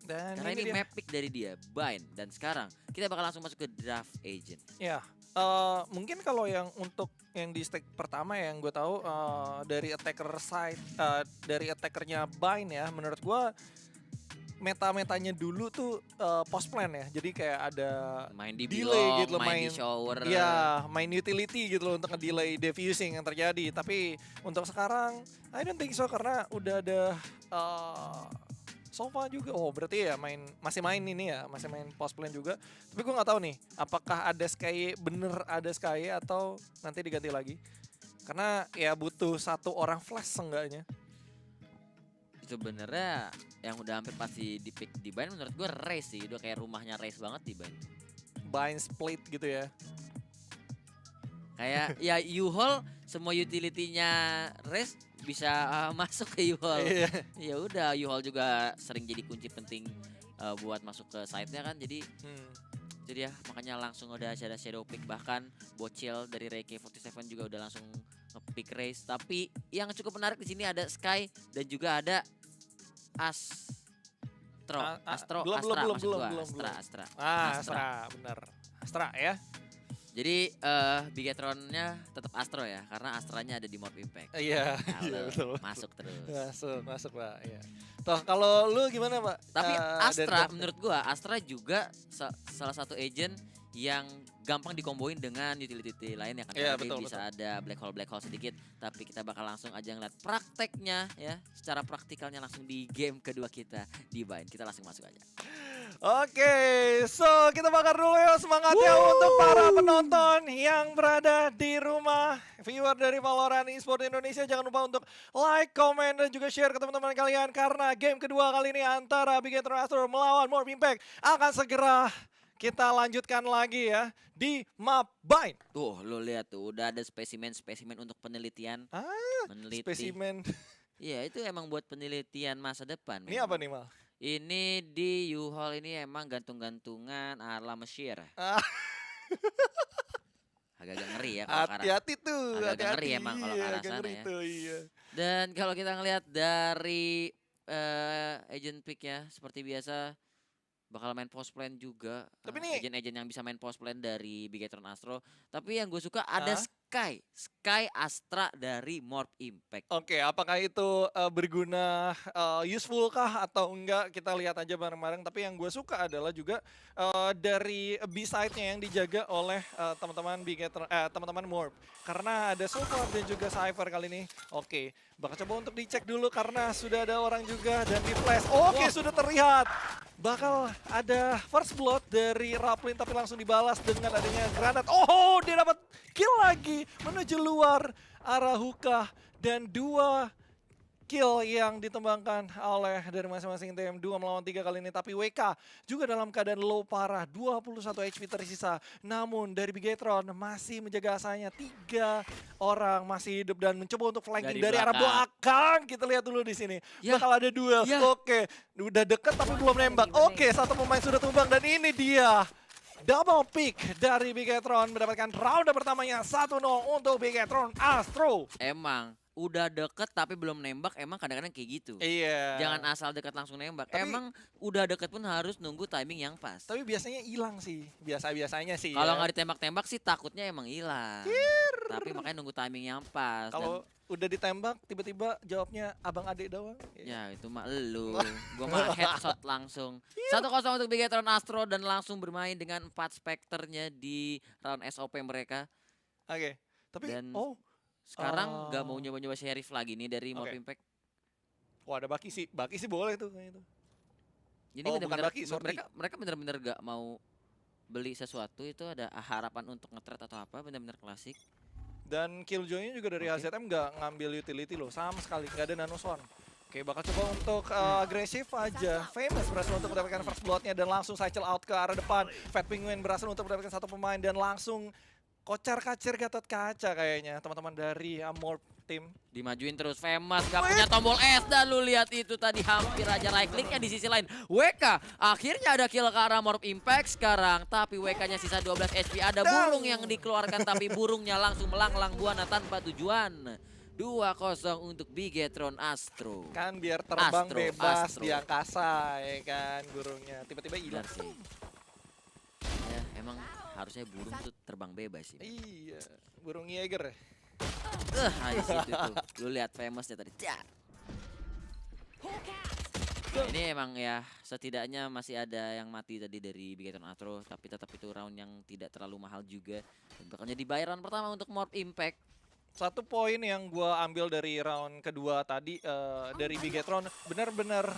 Dan Karena ini dia. map pick dari dia, Bind. Dan sekarang kita bakal langsung masuk ke draft agent. Ya, mungkin kalau yang untuk yang di stack pertama yang gue tahu dari attacker side, dari attackernya Bind ya, menurut gue meta-metanya dulu tuh post plan ya. Jadi kayak ada Main di delay Bilong, gitu loh, main di shower. ya main utility gitu loh untuk nge-delay defusing yang terjadi. Tapi untuk sekarang I don't think so karena udah ada Sova juga. Oh berarti ya masih main ini ya, masih main post plan juga. Tapi gue nggak tahu nih apakah ada Sky, bener ada Sky atau nanti diganti lagi. Karena ya butuh satu orang flash seenggaknya. Sebenarnya yang udah hampir pasti di pick di Bind menurut gue Raze sih. Udah kayak rumahnya Raze banget di Bind. Bind split gitu ya. Kayak ya U-Haul semua utility-nya Raze bisa masuk ke U-Haul. Iya. Ya udah U-Haul juga sering jadi kunci penting buat masuk ke side-nya kan. Jadi ya makanya langsung udah ada shadow pick, bahkan Bocil dari Reiki 47 juga udah langsung nge-pick Raze. Tapi yang cukup menarik di sini ada Sky dan juga ada Astra Astra. Astra, bener. Astra ya. Jadi Bigetron-nya tetap Astro ya, karena Astranya ada di Morph Impact. Iya, Halo, betul. masuk terus. Masuk Pak. Iya. Toh kalau lu gimana Pak? Tapi Dari Astra menurut gua Astra juga salah satu agent yang gampang dikomboin dengan utility lain ya kan. Iya, Tadi betul, bisa ada black hole sedikit, tapi kita bakal langsung aja ngeliat prakteknya ya, secara praktikalnya langsung di game kedua kita di Bind. Kita langsung masuk aja. Oke, so kita bakar dulu ya semangatnya untuk para penonton yang berada di rumah, viewer dari Valorant Esports Indonesia. Jangan lupa untuk like, comment, dan juga share ke teman-teman kalian karena game kedua kali ini antara Bigetron Astro melawan Morph Impact akan segera kita lanjutkan lagi ya di map Bind. Tuh, lo lihat tuh udah ada spesimen-spesimen untuk penelitian. Meneliti. Spesimen. Iya, itu emang buat penelitian masa depan. Ini apa nih Mal? Ini di U-Haul ini emang gantung-gantungan ala Mesir. Agak-agak ngeri ya kalau Hati-hati tuh. agak-agak ngeri emang kalau ke arah sana ya. Iya. Dan kalau kita ngelihat dari agent pick ya, seperti biasa bakal main post plan juga. Tapi nih- agent-agent yang bisa main post plan dari Bigetron Astro. Tapi yang gue suka ada Sky Astra dari Morph Impact. Oke, apakah itu berguna, useful kah atau enggak, kita lihat aja bareng-bareng. Tapi yang gue suka adalah juga dari B-side-nya yang dijaga oleh teman-teman teman-teman Morph. Karena ada Sulfur dan juga Cypher kali ini. Oke, bakal coba untuk dicek dulu karena sudah ada orang juga dan di flash. Oke, sudah terlihat. Bakal ada first blood dari Raplin tapi langsung dibalas dengan adanya granat. Oh, dia dapat kill lagi menuju luar arah hookah dan 2 kill yang ditembangkan oleh dari masing-masing tim. 2 melawan 3 kali ini, tapi WK juga dalam keadaan low parah, 21 HP tersisa. Namun dari Bigetron masih menjaga asanya, 3 orang masih hidup dan mencoba untuk flanking dari arah belakang. Kita lihat dulu di sini. Ya. Bakal ada duel. Ya. Oke, udah deket tapi belum nembak. Oke, satu pemain sudah tumbang dan ini dia. Double pick dari Bigetron mendapatkan round pertamanya 1-0 untuk Bigetron Astro. Emang udah deket tapi belum nembak, emang kadang-kadang kayak gitu. Iya. Jangan asal deket langsung nembak. Tapi- Emang udah deket pun harus nunggu timing yang pas. Tapi biasanya hilang sih. Biasa-biasanya sih. Kalau ya. nggak ditembak-tembak sih takutnya emang hilang. Tapi makanya nunggu timing yang pas. Kalau udah ditembak tiba-tiba jawabnya abang adik doang. Ya itu mah elu. Gua mah headshot langsung. 1-0 untuk Bigetron Astro dan langsung bermain dengan 4 Spectre-nya di round SOP mereka. Oke. Tapi Dan sekarang nggak mau nyoba-nyoba sheriff lagi nih dari Morph Oke. Impact. wah ada Baki sih. Baki sih boleh tuh kayaknya itu. Jadi Oh, bukan bener-bener Baki, sorry. mereka bener-bener gak mau beli sesuatu, itu ada harapan untuk nge-trade atau apa, bener-bener klasik. Dan Killjoy-nya juga dari Oke. HZM nggak ngambil utility loh. Sama sekali. Nggak ada Nano Swarm. Oke, bakal coba untuk agresif aja. Famous berhasil untuk mendapatkan first blood-nya dan langsung cycle out ke arah depan. Fat Penguin berhasil untuk mendapatkan satu pemain dan langsung kocar-kacir Gatot Kaca kayaknya teman-teman dari Morph tim. Dimajuin terus, Famous gak punya tombol S dan lu lihat itu tadi hampir aja right clicknya di sisi lain. WK akhirnya ada kill ke arah Morph Impact sekarang, tapi WK-nya sisa 12 HP. Ada burung yang dikeluarkan tapi burungnya langsung melanglang buana tanpa tujuan. 2-0 untuk Bigetron Astro. Kan biar terbang Astro, bebas Astro. di angkasa ya kan burungnya. Tiba-tiba hilang. Benar sih. Ya, emang harusnya burung tuh terbang bebas sih. Iya, burung Jaeger ya. Di situ tuh. Lu lihat famousnya tadi. Cak. Nah, ini emang ya setidaknya masih ada yang mati tadi dari Bigetron Astro, tapi tetap itu round yang tidak terlalu mahal juga. Dan bakal jadi bayaran pertama untuk Morph Impact. Satu poin yang gua ambil dari round kedua tadi dari Bigetron benar-benar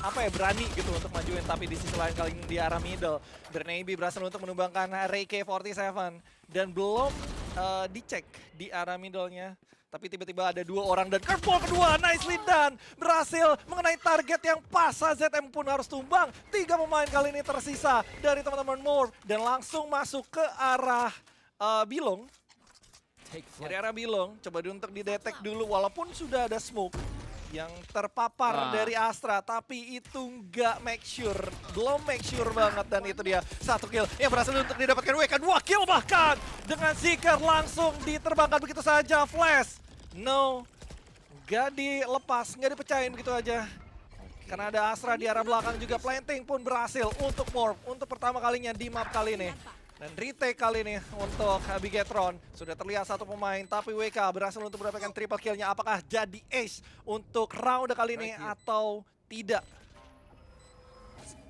apa ya berani gitu untuk majuin, tapi di sisi lain kali ini di arah middle Bernaby berhasil untuk menumbangkan Ray K47 dan belum dicek di arah middle-nya. Tapi tiba-tiba ada dua orang dan curveball kedua nicely done. Berhasil mengenai target yang pas. ZM pun harus tumbang. 3 pemain kali ini tersisa dari teman-teman Morph. Dan langsung masuk ke arah Bilong. Dari arah Bilong, coba untuk didetek dulu walaupun sudah ada smoke yang terpapar dari Astra, tapi itu nggak make sure, belum make sure banget, dan itu dia satu kill yang berhasil untuk didapatkan WK, 2 kill bahkan dengan Seeker langsung diterbangkan begitu saja, flash, no, nggak dilepas, nggak dipecahin begitu aja. Karena ada Astra di arah belakang juga, planting pun berhasil untuk Morph untuk pertama kalinya di map kali ini. Dan retake kali ini untuk Bigetron. Sudah terlihat satu pemain, tapi WK berhasil untuk mendapatkan triple kill-nya. Apakah jadi ace untuk round kali ini atau tidak?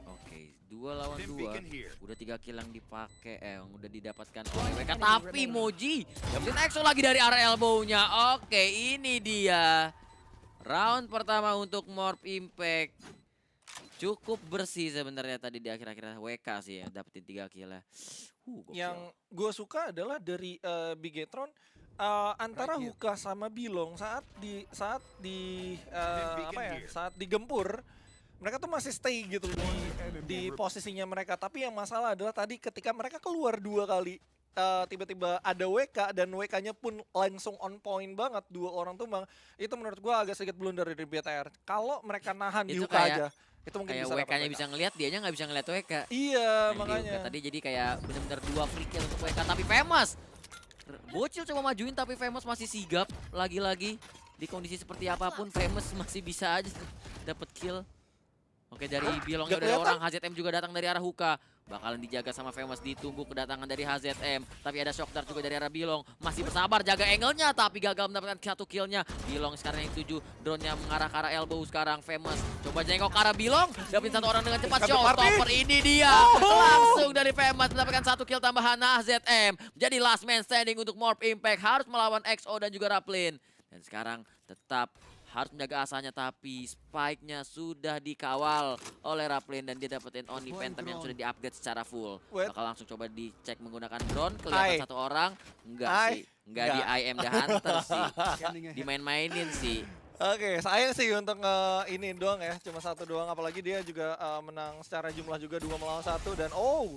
Oke, 2 lawan 2. Udah 3 kill yang dipakai, yang udah didapatkan oleh WK. Tapi Moji dapetin EXO lagi dari arah elbow-nya. Oke, ini dia. Round pertama untuk Morph Impact. Cukup bersih sebenarnya tadi di akhir-akhir WK sih ya, dapetin 3 kill ya. Yang gue suka adalah dari Bigetron antara Hookah sama Bilong saat digempur mereka tuh masih stay gitu di posisinya mereka, tapi yang masalah adalah tadi ketika mereka keluar 2 kali tiba-tiba ada WK dan WK-nya pun langsung on point banget, 2 orang tumbang. Itu menurut gue agak sedikit blunder dari BTR. Kalau mereka nahan di Hookah aja itu mungkin kayak bisa WK-nya bisa ngelihat, dianya nggak bisa ngelihat WK. Iya, makanya. Tadi jadi kayak benar-benar 2 free kill untuk WK, tapi Famous. Bocil coba majuin tapi Famous masih sigap lagi-lagi. Di kondisi seperti apapun Famous masih bisa aja dapat kill. Oke, dari Bilongnya udah ada orang, HZM juga datang dari arah Hookah. Bakalan dijaga sama Famous, ditunggu kedatangan dari HZM. Tapi ada Shock Dart juga dari arah Bilong. Masih bersabar jaga angle-nya, tapi gagal mendapatkan 1 kill-nya. Bilong sekarang yang 7, drone-nya mengarah ke arah elbow sekarang. Famous coba jengkok ke arah Bilong, dapetin 1 orang dengan cepat. Showstopper ini dia. Langsung dari Famous mendapatkan 1 kill tambahan HZM. Jadi last man standing untuk Morph Impact. Harus melawan XO dan juga Raplin. Dan sekarang tetap harus menjaga asanya, tapi spike-nya sudah dikawal oleh Raplin dan dia dapetin Oni Phantom yang sudah di-upgrade secara full. Bakal langsung coba dicek menggunakan drone, kelihatan 1 orang. Enggak sih, enggak di I am the Hunter sih. Dimain-mainin sih. Oke, sayang sih untuk ini doang ya, cuma 1 doang. Apalagi dia juga menang secara jumlah juga 2 melawan 1 dan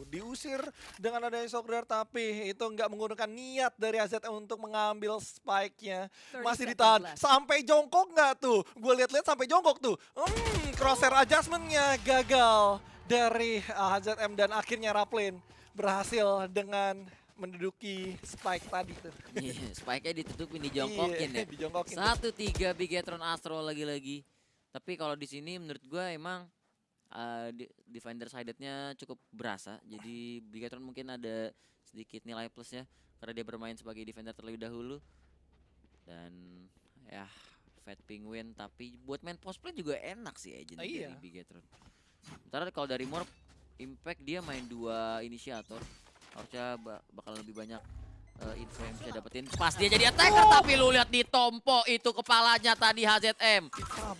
diusir dengan adanya Shock Dart, tapi itu nggak menggunakan niat dari AZ untuk mengambil spike-nya. Masih ditahan, sampai jongkok nggak tuh? Gue lihat-lihat sampai jongkok tuh. Crosshair adjustment-nya gagal dari HZM dan akhirnya Raplin berhasil dengan menduduki spike tadi tuh. Spike-nya ditutupin, dijongkokin ya. Dijongkokin. 1-3 Bigetron Astro lagi-lagi. Tapi kalau di sini menurut gue emang defender sided-nya cukup berasa. Jadi Bigetron mungkin ada sedikit nilai plusnya karena dia bermain sebagai defender terlebih dahulu. Dan ya Fat Penguin, tapi buat main post play juga enak sih agent dari Bigetron. Sementara kalau dari Morph Impact dia main 2 inisiator. Harusnya bakal lebih banyak info yang bisa dapetin. Pas dia jadi attacker, tapi lu lihat ditompo itu kepalanya tadi HZM.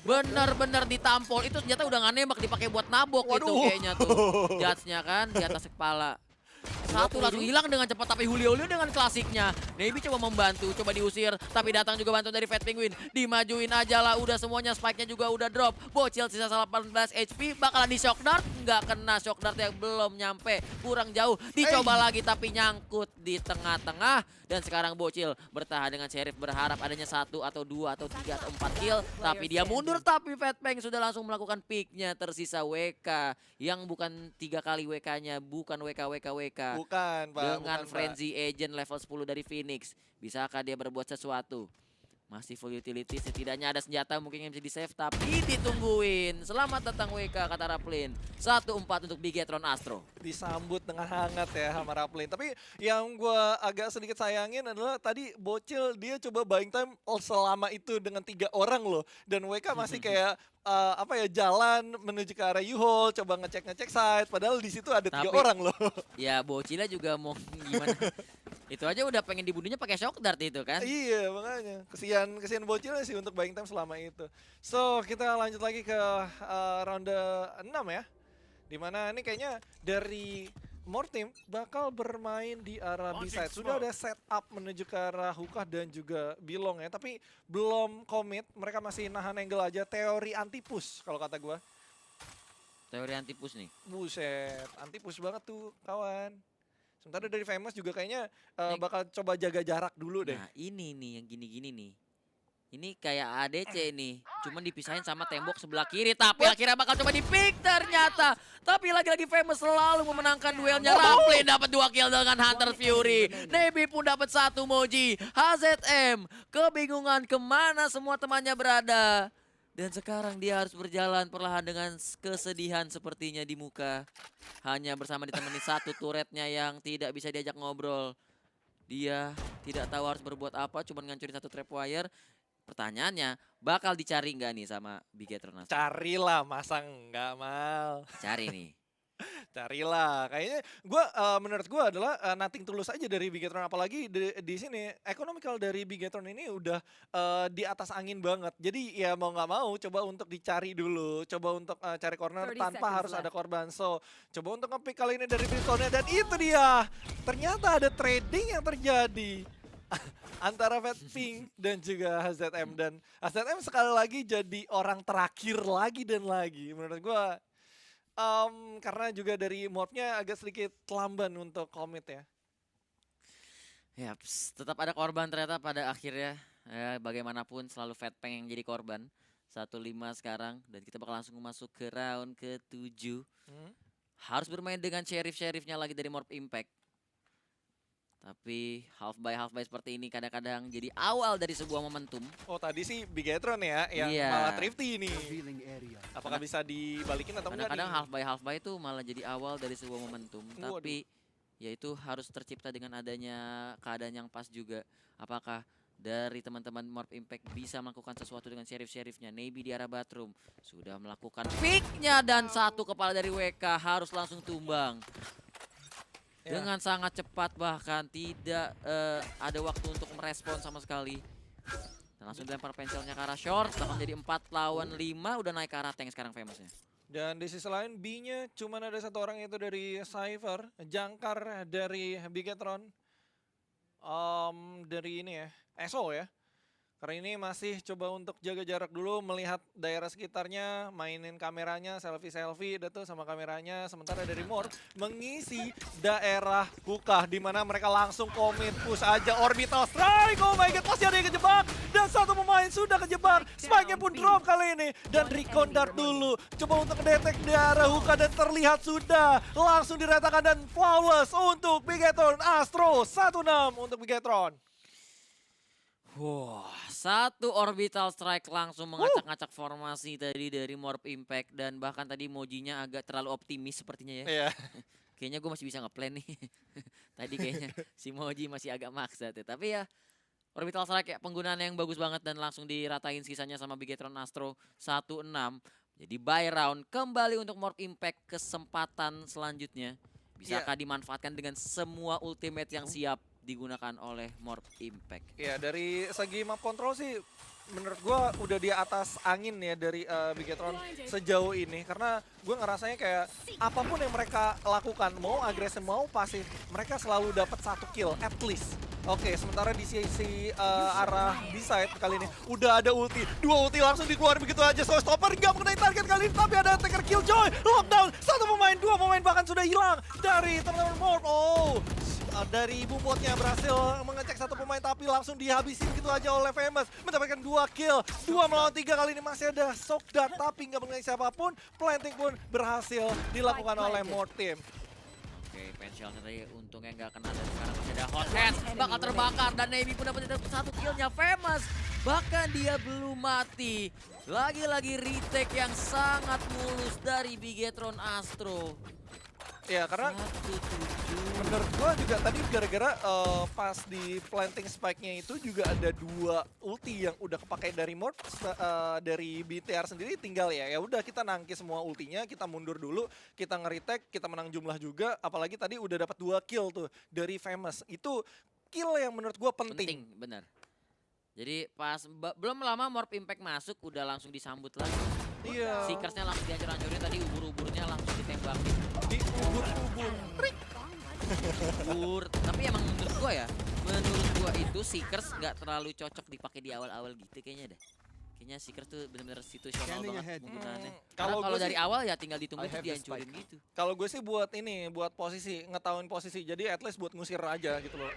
Bener-bener ditampol. Itu senjata udah nggak nembak, dipakai buat nabok itu kayaknya tuh. Judge-nya kan di atas kepala. 1 langsung hilang dengan cepat, tapi Julio dengan klasiknya. Navy coba membantu, coba diusir, tapi datang juga bantu dari Fat Penguin. Dimajuin aja lah, udah semuanya, spike-nya juga udah drop. Bocil sisa 18 HP, bakalan di Shock Dart. Nggak kena Shock Dart yang belum nyampe, kurang jauh. Dicoba lagi tapi nyangkut di tengah-tengah. Dan sekarang Bocil bertahan dengan Sheriff, berharap adanya 1 atau 2 atau 3 atau 4 kill. Tapi dia mundur, tapi Fat Peng sudah langsung melakukan pick-nya. Tersisa WK yang bukan 3 kali WK-nya, bukan WK. Bukan, Pak. Dengan Frenzy Agent level 10 dari Phoenix. Bisakah dia berbuat sesuatu? Masih full utility, setidaknya ada senjata mungkin yang bisa di-save, tapi ditungguin. Selamat datang WK, kata Raplin. 1-4 untuk Bigetron Astro. Disambut dengan hangat ya sama Raplin. Tapi yang gue agak sedikit sayangin adalah tadi Bocil dia coba buying time selama itu dengan 3 orang loh. Dan WK masih kayak jalan menuju ke arah U-Hole, coba ngecek site. Padahal di situ ada 3 Tapi- orang loh. Ya Bocilnya juga mau gimana. Itu aja udah pengen dibunuhnya pakai shock dart itu kan. Iya makanya kesian Bocil sih untuk buying time selama itu. So kita lanjut lagi ke ronde 6 ya. Dimana ini kayaknya dari More Team bakal bermain di arah B-side. Sudah ada setup menuju ke arah Hookah dan juga Bilong ya. Tapi belum commit, mereka masih nahan angle aja. Teori anti-push kalau kata gua. Teori anti push nih. Buset, anti-push banget tuh kawan. Sementara dari Famous juga kayaknya Nek. bakal coba jaga jarak dulu deh. Nah ini nih yang gini-gini nih. Ini kayak ADC nih, cuman dipisahin sama tembok sebelah kiri, tapi akhirnya bakal coba di-pick ternyata. Tapi lagi-lagi Famous selalu memenangkan duelnya. Raplin dapat 2 kill dengan Hunter Fury. Nebi pun dapat 1 Moji. HZM kebingungan kemana semua temannya berada. Dan sekarang dia harus berjalan perlahan dengan kesedihan sepertinya di muka. Hanya bersama ditemani 1 turretnya yang tidak bisa diajak ngobrol. Dia tidak tahu harus berbuat apa, cuman ngancurin 1 trapwire. Pertanyaannya, bakal dicari nggak nih sama Bigetron Astro? Carilah, masa enggak Mal. Cari nih. Carilah. Kayaknya menurut gua adalah nothing tulus aja dari Bigetron, apalagi di sini economical dari Bigetron ini udah di atas angin banget. Jadi ya mau nggak mau coba untuk dicari dulu, coba untuk cari corner 30 tanpa seconds harus ada left. korban. So, coba untuk nge-pick kali ini dari Brimstone dan itu dia. Ternyata ada trading yang terjadi antara Fatping dan juga HZM, dan HZM sekali lagi jadi orang terakhir lagi dan lagi menurut gua. Karena juga dari morphnya agak sedikit lamban untuk commit ya. Ya, tetap ada korban ternyata pada akhirnya. Ya, bagaimanapun selalu Fatpeng yang jadi korban. 1-5 sekarang dan kita bakal langsung masuk ke round ke-7. Harus bermain dengan sheriff-sheriffnya lagi dari Morph Impact. Tapi half by seperti ini kadang-kadang jadi awal dari sebuah momentum. Oh tadi sih Bigetron ya yang Iya. malah thrifty ini. Apakah bisa dibalikin atau enggak Kadang-kadang nih? half by itu malah jadi awal dari sebuah momentum. Waduh. Tapi ya itu harus tercipta dengan adanya keadaan yang pas juga. Apakah dari teman-teman Morph Impact bisa melakukan sesuatu dengan sheriff-sheriffnya? Nebi di arah bathroom sudah melakukan picknya dan 1 kepala dari WK harus langsung tumbang. Ya. Dengan sangat cepat, bahkan tidak ada waktu untuk merespon sama sekali. Dan langsung dilempar pensilnya ke arah short, bahkan jadi 4 lawan 5, udah naik ke arah tank sekarang Famousnya. Dan di sisi lain B-nya cuma ada 1 orang itu dari Cypher, jangkar dari Bigetron. Dari ini ya, ESO ya. Karena ini masih coba untuk jaga jarak dulu, melihat daerah sekitarnya, mainin kameranya, selfie-selfie tuh sama kameranya. Sementara dari Morph mengisi daerah Hookah, di mana mereka langsung komit, push aja orbital strike. Oh my god, pasti ada yang kejebak. Dan 1 pemain sudah kejebak. Spike-nya pun drop kali ini. Dan recon dart dulu, coba untuk ngedetek daerah Hookah dan terlihat sudah langsung diratakan dan flawless untuk Bigetron Astro. 1-6 untuk Bigetron. Wah, 1 orbital strike langsung mengacak-ngacak formasi tadi dari Morph Impact. Dan bahkan tadi Mojinya agak terlalu optimis sepertinya ya. Iya. Kayaknya gue masih bisa ngeplan nih. Tadi kayaknya si Moji masih agak maksa tuh. Tapi ya orbital strike ya, penggunaan yang bagus banget dan langsung diratain sisanya sama Bigetron Astro 1-6. Jadi buy round kembali untuk Morph Impact, kesempatan selanjutnya. Bisakah dimanfaatkan dengan semua ultimate yang siap digunakan oleh Morph Impact? Ya dari segi map control sih menurut gua udah di atas angin ya dari Bigetron sejauh ini, karena gue ngerasanya kayak apapun yang mereka lakukan, mau agresif mau pasif, mereka selalu dapat 1 kill at least. Oke, sementara di sisi arah B-side kali ini udah ada ulti, 2 ulti langsung dikeluarin begitu aja. So stopper nggak mengenai target kali ini, tapi ada attacker killjoy, lockdown, 1 pemain, 2 pemain bahkan sudah hilang dari teman-teman Morph. Oh, dari Bubotnya berhasil mengecek 1 pemain tapi langsung dihabisin gitu aja oleh Famous, mendapatkan 2 kill, 2 melawan 3 kali ini. Masih ada shock dart tapi nggak mengenai siapapun. Planting pun berhasil dilakukan oleh Morph Team. Oke, Oke, Penshell tadi untungnya nggak kena dan sekarang masih ada hot hands bakal terbakar dan Navy pun dapat satu killnya. Famous bahkan dia belum mati. Lagi-lagi retake yang sangat mulus dari Bigetron Astro. Ya karena 1-7. menurut gua juga tadi gara-gara pas di planting spike-nya itu juga ada 2 ulti yang udah kepakai dari Morph, dari BTR sendiri tinggal ya udah kita nangkis semua ultinya, kita mundur dulu, kita nge-retake, kita menang jumlah juga, apalagi tadi udah dapat 2 kill tuh dari Famous. Itu kill yang menurut gua penting. Bener. Jadi pas belum lama Morph Impact masuk udah langsung disambut lagi. Iya. Seekersnya langsung dihancur-hancurin, tadi ubur-uburnya langsung ditembakin. Di ubur-ubur. Ubur. Tapi emang menurut gua itu Seekers nggak terlalu cocok dipakai di awal-awal gitu kayaknya deh. Kayaknya Seekers tuh bener-bener situasional banget penggunaannya. Karena kalau dari awal ya tinggal ditunggu terus dihancurin gitu. Kalau gue sih buat ini, buat posisi, ngetahuin posisi. Jadi at least buat ngusir aja gitu loh.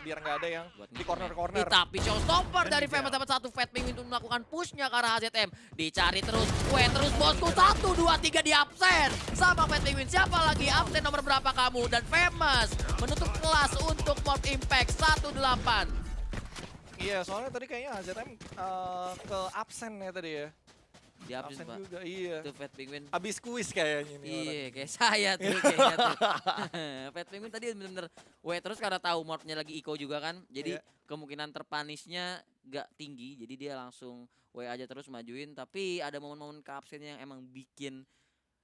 Biar nggak ada yang Buat di corner-corner. Tapi showstopper dari Famous dapat satu Fat Penguin untuk melakukan pushnya ke arah HZM. Dicari terus, terus bosku 1, 2, 3 di absen. Sama Fat Penguin, siapa lagi? Absen nomor berapa kamu? Dan Famous menutup kelas untuk Morph Impact 1-8. Iya, soalnya tadi kayaknya HZM ke absen ya tadi ya. Di absen Pak. juga, iya. Itu Fat Penguin. Abis kuis kayaknya nih orang. Iya, kayak saya tuh kayaknya tuh. Fat Penguin tadi bener-bener terus karena tahu Morphnya lagi eco juga kan. Jadi kemungkinan terpanisnya gak tinggi. Jadi dia langsung aja terus majuin. Tapi ada momen-momen keabsennya yang emang bikin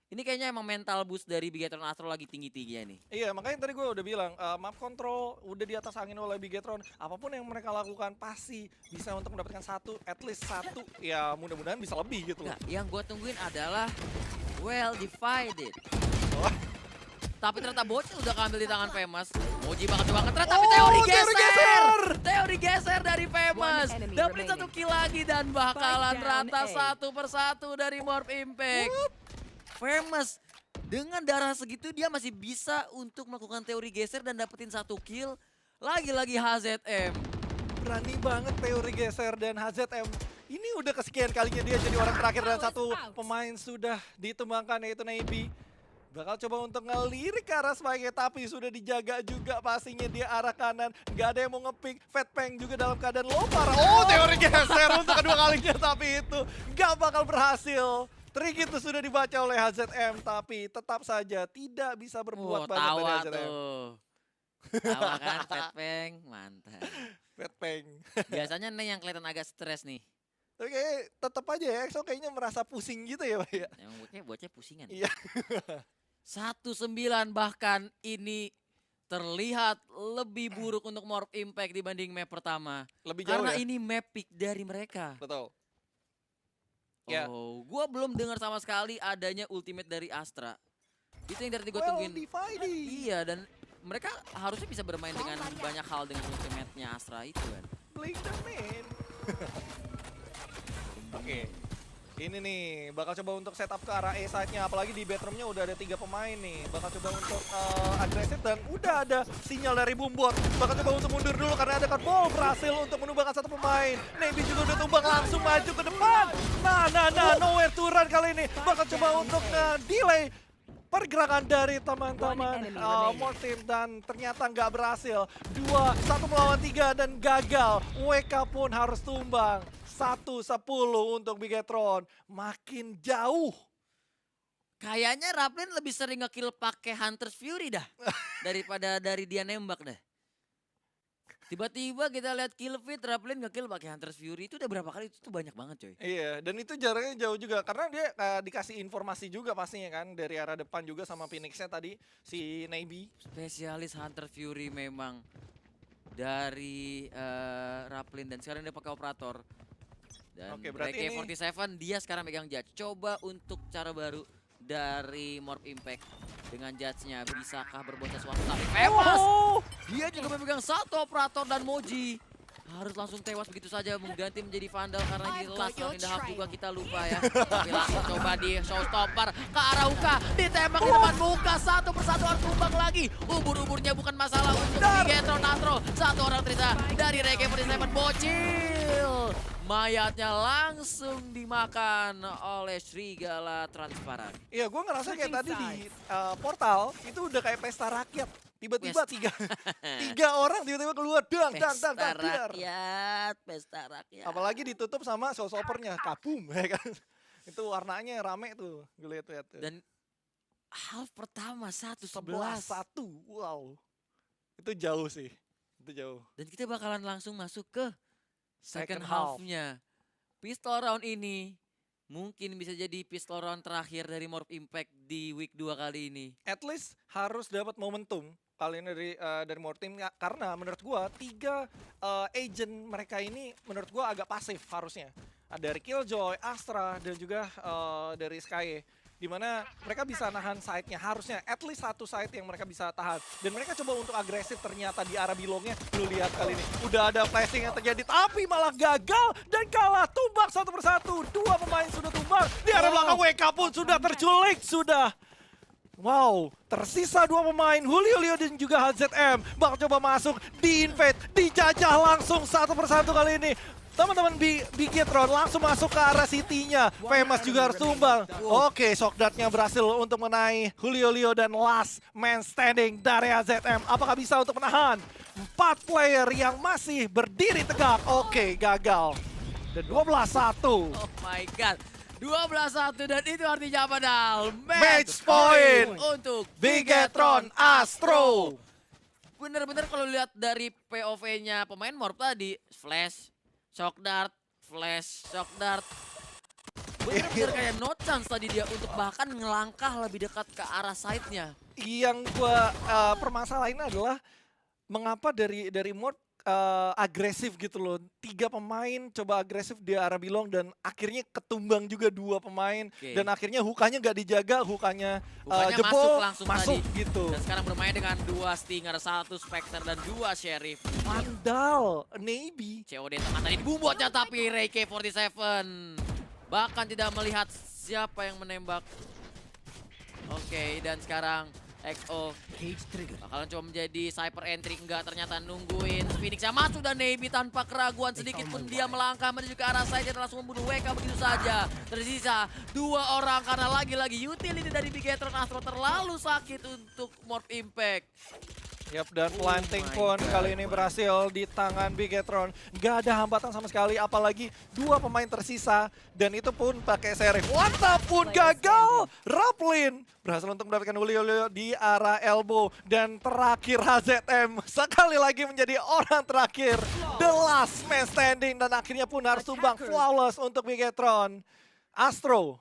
ini kayaknya emang mental boost dari Bigetron Astro lagi tinggi-tingginya nih. Iya, makanya tadi gue udah bilang, map control udah di atas angin oleh Bigetron. Apapun yang mereka lakukan pasti bisa untuk mendapatkan at least satu. Ya mudah-mudahan bisa lebih gitu loh. Nah, yang gue tungguin adalah well divided. Oh. Tapi ternyata bocil udah keambil di tangan Famous. Moji bakal coba nge-trade tapi teori geser. Teori geser dari Famous. Dapat satu kill lagi dan bakalan rata 1 per 1 dari Morph Impact. Famous dengan darah segitu dia masih bisa untuk melakukan teori geser dan dapetin 1 kill. Lagi-lagi HZM. Berani banget teori geser dan HZM. Ini udah kesekian kalinya dia jadi orang terakhir dan satu pemain sudah ditumbangkan yaitu Navy. Bakal coba untuk ngelirik ke arah spike tapi sudah dijaga juga pastinya dia arah kanan. Gak ada yang mau ngepick. Fat Peng juga dalam keadaan low parah. Oh, teori geser untuk kedua kalinya tapi itu gak bakal berhasil. Trik itu sudah dibaca oleh HZM tapi tetap saja tidak bisa berbuat banyak dari HZM. Tawa kan Fat Peng, mantap. Fat Peng. Biasanya nih yang kelihatan agak stres nih. Tapi kayak tetap aja ya, EXO kayaknya merasa pusing gitu ya Pak ya. Yang bocah pusingan. Iya. 1-9 bahkan ini terlihat lebih buruk untuk Morph Impact dibanding map pertama. Lebih jauh karena ya? ini map pick dari mereka. Betul. Ya. Oh, gue belum dengar sama sekali adanya ultimate dari Astra. Itu yang dari gue tungguin. Iya, dan mereka harusnya bisa bermain dengan banyak hal dengan ultimate-nya Astra itu kan. Blink the man. Oke. Ini nih, bakal coba untuk setup ke arah A side-nya. Apalagi di bedroom-nya udah ada 3 pemain nih. Bakal coba untuk agresif dan udah ada sinyal dari Bumbot. Bakal coba untuk mundur dulu karena ada Cardball berhasil untuk menumbangkan 1 pemain. Navy juga udah tumbang langsung maju ke depan. Nowhere to run kali ini. Bakal coba untuk delay pergerakan dari teman-teman Morph Team dan ternyata nggak berhasil. 1 melawan 3 dan gagal. WK pun harus tumbang. 1-10 untuk Bigetron. Makin jauh. Kayaknya Raplin lebih sering ngekill pakai Hunter's Fury dah daripada dari dia nembak dah. Tiba-tiba kita lihat kill feed Raplin ngekill pakai Hunter's Fury itu udah berapa kali, itu tuh banyak banget coy. Iya, dan itu jaraknya jauh juga karena dia dikasih informasi juga pastinya kan dari arah depan juga sama Phoenix-nya tadi si Navy. Spesialis Hunter Fury memang dari Raplin dan sekarang dia pakai operator. Dan Oke, berarti ini AK-47 dia sekarang megang judge. Coba untuk cara baru dari Morph Impact dengan judge-nya bisakah berbuat sesuatu, tapi Famous dia juga memegang 1 operator dan Moji harus langsung tewas begitu saja mengganti menjadi Vandal karena di last round in the half juga kita lupa ya. Tapi langsung coba di showstopper ke arah Uka, ditembak di depan muka, 1 persatu harus tumbang lagi. Ubur-uburnya bukan masalah untuk Bigetron Astro. 1 orang terisa dari AK-47 bocil mayatnya langsung dimakan oleh Serigala Transparan. Iya, gue ngerasa kayak tadi di portal itu udah kayak pesta rakyat. Tiba-tiba tiga orang tiba-tiba keluar, dang, Pesta dar. rakyat, pesta rakyat. Apalagi ditutup sama showstoppernya, kabum, ya kan. Itu warnanya rame tuh, gue lihat-lihat. Dan half pertama 1-11. 11-1, wow. Itu jauh sih, itu jauh. Dan kita bakalan langsung masuk ke second Second half. half-nya. Pistol round ini mungkin bisa jadi pistol round terakhir dari Morph Impact di week 2 kali ini. At least harus dapat momentum kali ini dari more team karena menurut gua 3 agent mereka ini menurut gua agak pasif harusnya. Dari Killjoy, Astra dan juga dari Sky. Dimana mereka bisa nahan side-nya, harusnya at least satu side yang mereka bisa tahan. Dan mereka coba untuk agresif ternyata di arah bilongnya. Lu lihat kali ini, udah ada flashing yang terjadi tapi malah gagal dan kalah, tumbang satu persatu. 2 pemain sudah tumbang, di arah belakang WK pun sudah terculik, sudah. Wow, tersisa 2 pemain, Julio dan juga HZM. Bakal coba masuk, di-invade, dijajah langsung satu persatu kali ini. Teman-teman Bigetron langsung masuk ke arah City-nya. Famous juga harus tumbang. Oke, shock dart-nya berhasil untuk menaik Julio dan last man standing dari HZM. Apakah bisa untuk menahan 4 player yang masih berdiri tegak? Oke, gagal. Dan 12-1. Oh my god. 12-1 dan itu artinya apa, Dal? Match point untuk Bigetron Astro. Bener-bener kalau lihat dari POV-nya pemain Morph tadi, flash, shock dart, flash, shock dart. Bener-bener kayak no chance tadi dia untuk bahkan ngelangkah lebih dekat ke arah side-nya. Yang gua permasalahin adalah mengapa dari Mort agresif gitu loh. 3 pemain coba agresif di arah bilong dan akhirnya ketumbang juga 2 pemain. Dan akhirnya hukanya nggak dijaga, hukanya jebol, langsung masuk tadi. gitu. Dan sekarang bermain dengan 2 Stinger, 1 Spectre dan 2 Sheriff. Vandal, Navy. COD tengah tadi dibumbotnya tapi Ray K47 bahkan tidak melihat siapa yang menembak. Oke, dan sekarang XO bakalan coba menjadi cyber entry, enggak, ternyata nungguin Phoenix yang masuk dan Navy tanpa keraguan sedikit pun dia melangkah menuju ke arah side dan langsung membunuh WK begitu saja. Tersisa 2 orang karena lagi-lagi utility dari Bigetron Astro terlalu sakit untuk Morph Impact. Yap, dan planting pun kali ini berhasil di tangan Bigetron. Gak ada hambatan sama sekali, apalagi 2 pemain tersisa. Dan itu pun pakai Sheriff. Wanta pun gagal. Raplin berhasil untuk mendapatkan Julio di arah elbow. Dan terakhir HZM sekali lagi menjadi orang terakhir. The last man standing dan akhirnya pun harus tumbang flawless untuk Bigetron. Astro